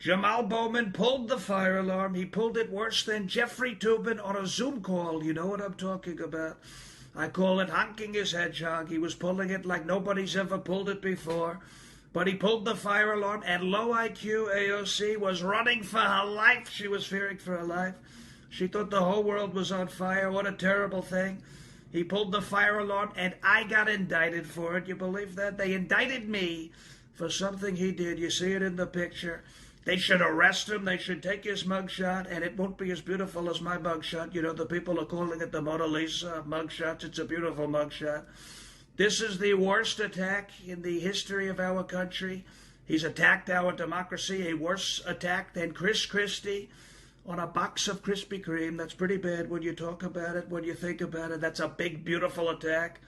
Jamaal Bowman pulled the fire alarm. He pulled it worse than Jeffrey Toobin on a Zoom call. You know what I'm talking about. I call it honking his hedgehog. He was pulling it like nobody's ever pulled it before. But he pulled the fire alarm, and low IQ AOC was running for her life. She was fearing for her life. She thought the whole world was on fire. What a terrible thing. He pulled the fire alarm, and I got indicted for it. You believe that? They indicted me for something he did. You see it in the picture. They should arrest him. They should take his mugshot, and it won't be as beautiful as my mugshot. You know, the people are calling it the Mona Lisa of mugshots. It's a beautiful mugshot. This is the worst attack in the history of our country. He's attacked our democracy, a worse attack than Chris Christie on a box of Krispy Kreme. That's pretty bad when you talk about it, when you think about it. That's a big, beautiful attack.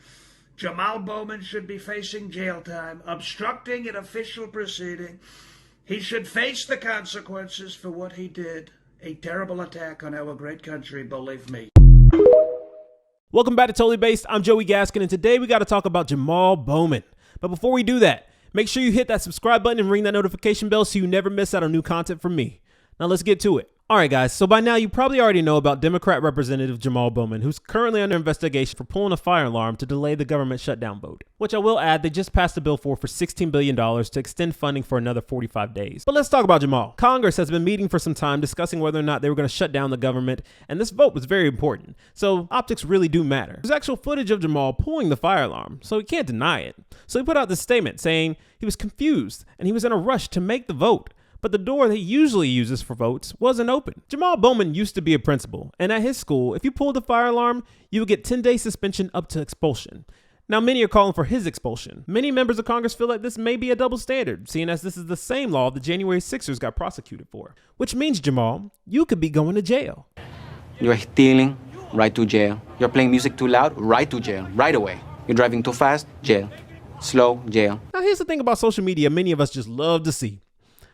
Jamaal Bowman should be facing jail time, obstructing an official proceeding. He should face the consequences for what he did. A terrible attack on our great country, believe me. Welcome back to Totally Based. I'm Joey Gaskin, and today we got to talk about Jamaal Bowman. But before we do that, make sure you hit that subscribe button and ring that notification bell so you never miss out on new content from me. Now let's get to it. All right, guys, so by now you probably already know about Democrat Representative Jamaal Bowman, who's currently under investigation for pulling a fire alarm to delay the government shutdown vote, which I will add they just passed a bill for $16 billion to extend funding for another 45 days. But let's talk about Jamaal. Congress has been meeting for some time discussing whether or not they were going to shut down the government, and this vote was very important. So optics really do matter. There's actual footage of Jamaal pulling the fire alarm, so he can't deny it. So he put out this statement saying he was confused and he was in a rush to make the vote. But the door that he usually uses for votes wasn't open. Jamaal Bowman used to be a principal, and at his school, if you pulled the fire alarm, you would get 10-day suspension up to expulsion. Now, many are calling for his expulsion. Many members of Congress feel like this may be a double standard, seeing as this is the same law the January 6ers got prosecuted for. Which means, Jamaal, you could be going to jail. You're stealing, right to jail. You're playing music too loud, right to jail, right away. You're driving too fast, jail. Slow, jail. Now, here's the thing about social media many of us just love to see.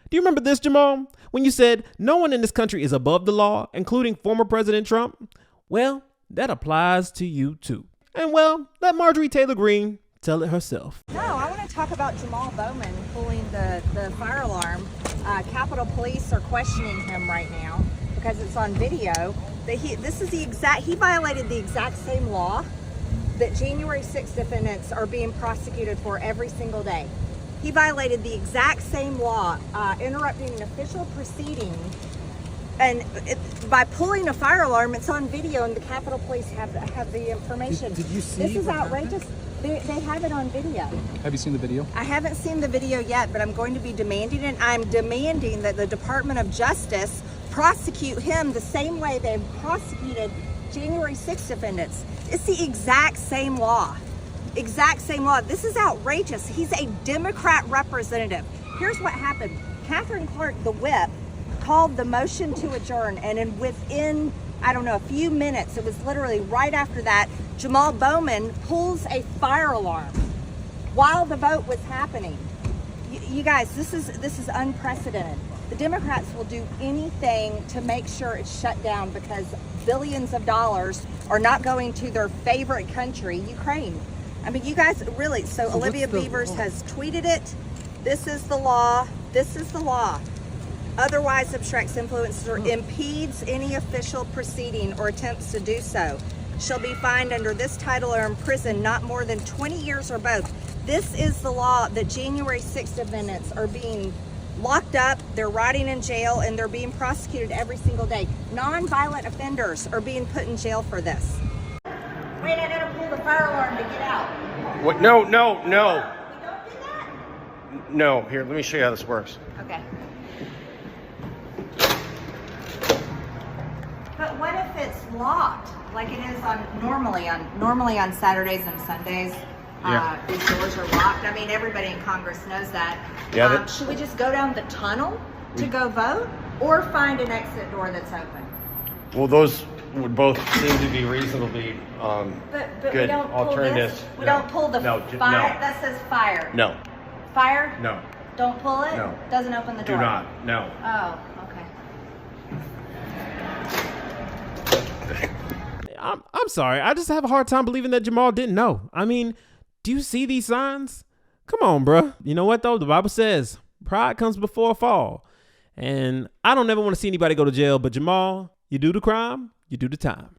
Do you remember this, Jamaal? When you said no one in this country is above the law, including former President Trump? Well, that applies to you too. And well, let Marjorie Taylor Greene tell it herself. No, I want to talk about Jamaal Bowman pulling the fire alarm. Capitol Police are questioning him right now because it's on video. That he violated the exact same law that January 6th defendants are being prosecuted for every single day. He violated the exact same law, interrupting an official proceeding, and by pulling a fire alarm. It's on video, and the Capitol Police have the information. Did you see? This is outrageous. They have it on video. Have you seen the video? I haven't seen the video yet, but I'm going to be demanding it. I'm demanding that the Department of Justice prosecute him the same way they've prosecuted January 6th defendants. It's the exact same law. Exact same law. This is outrageous. He's a Democrat representative. Here's what happened. Catherine Clark, the whip, called the motion to adjourn, and within, I don't know, a few minutes, it was literally right after that, Jamaal Bowman pulls a fire alarm while the vote was happening. You guys, this is unprecedented. The Democrats will do anything to make sure it's shut down because billions of dollars are not going to their favorite country, Ukraine. I mean, you guys really, so Olivia Beavers has tweeted it. This is the law. This is the law. Otherwise obstructs, influences, or impedes any official proceeding or attempts to do so shall be fined under this title or imprisoned not more than 20 years or both. This is the law that January 6th defendants are being locked up, they're rotting in jail, and they're being prosecuted every single day. Non-violent offenders are being put in jail for this. Wait, I gotta pull the fire alarm to get out. What? No. We don't do that? No. Here, let me show you how this works. Okay. But what if it's locked, like it is normally on Saturdays and Sundays? Yeah. These doors are locked. I mean, everybody in Congress knows that. Yeah. Should we just go down the tunnel to go vote, or find an exit door that's open? Well, those would both seem to be reasonably But good we don't alternatives. pull this. We don't pull the fire. That says fire. No. Fire? No. Don't pull it? No. Doesn't open the Do door? not. No. Oh, okay. I'm sorry. I just have a hard time believing that Jamaal didn't know. I mean, do you see these signs? Come on, bruh. You know what, though? The Bible says pride comes before a fall. And I don't ever want to see anybody go to jail, but Jamal, you do the crime, you do the time.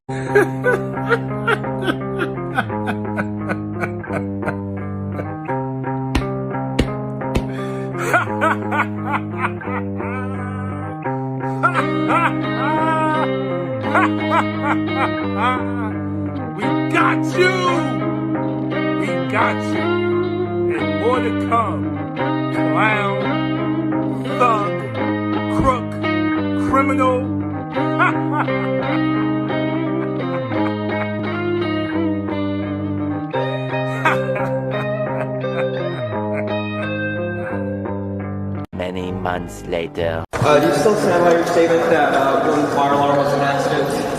We got you! We got you! And more to come. Clown, thug, crook, criminal. Many months later. Do you still stand by your statement that the fire alarm was an accident?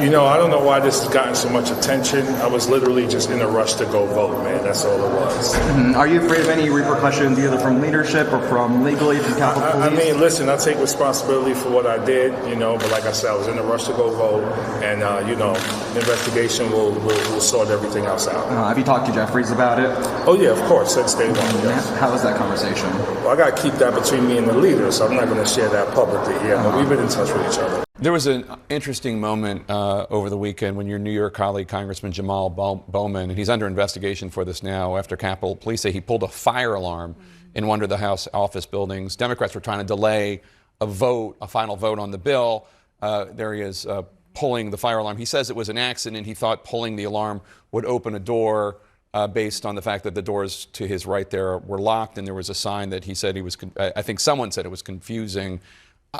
You know, I don't know why this has gotten so much attention. I was literally just in a rush to go vote, man. That's all it was. Are you afraid of any repercussions, either from leadership or from legally from Capitol Police? I mean, listen, I take responsibility for what I did, you know, but like I said, I was in a rush to go vote, and, you know, the investigation will sort everything else out. Have you talked to Jeffries about it? Oh, yeah, of course, since day one, yes. How was that conversation? Well, I got to keep that between me and the leader, so I'm not going to share that publicly. Yeah, but we've been in touch with each other. There was an interesting moment over the weekend when your New York colleague, Congressman Jamaal Bowman, and he's under investigation for this now after Capitol Police say he pulled a fire alarm in one of the House office buildings. Democrats were trying to delay a final vote on the bill. There he is pulling the fire alarm. He says it was an accident. He thought pulling the alarm would open a door based on the fact that the doors to his right there were locked, and there was a sign that he said he was, I think someone said it was confusing.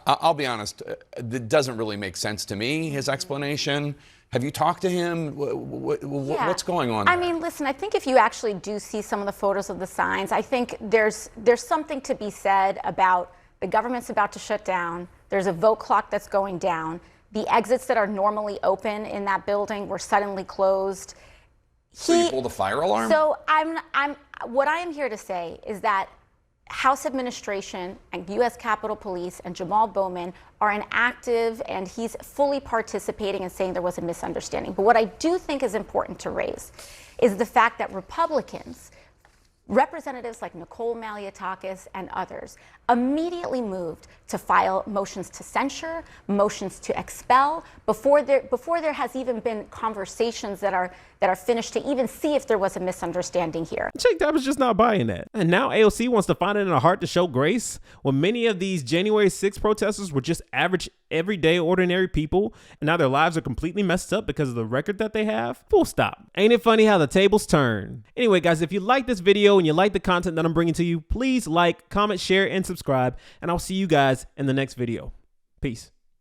I'll be honest, it doesn't really make sense to me, his explanation. Have you talked to him? What's going on there? I mean, listen, I think if you actually do see some of the photos of the signs, I think there's something to be said about the government's about to shut down. There's a vote clock that's going down. The exits that are normally open in that building were suddenly closed. So you pulled the fire alarm? So what I am here to say is that House administration and U.S. Capitol Police and Jamaal Bowman are an active, and he's fully participating in saying there was a misunderstanding. But what I do think is important to raise is the fact that Republicans, representatives like Nicole Malliotakis and others, immediately moved to file motions to censure, motions to expel, before there has even been conversations that are finished to even see if there was a misunderstanding here. Jake, that was just not buying that. And now AOC wants to find it in her heart to show grace when many of these January 6th protesters were just average, everyday, ordinary people, and now their lives are completely messed up because of the record that they have? Full stop. Ain't it funny how the tables turn? Anyway, guys, if you like this video and you like the content that I'm bringing to you, please like, comment, share, and subscribe, and I'll see you guys in the next video. Peace.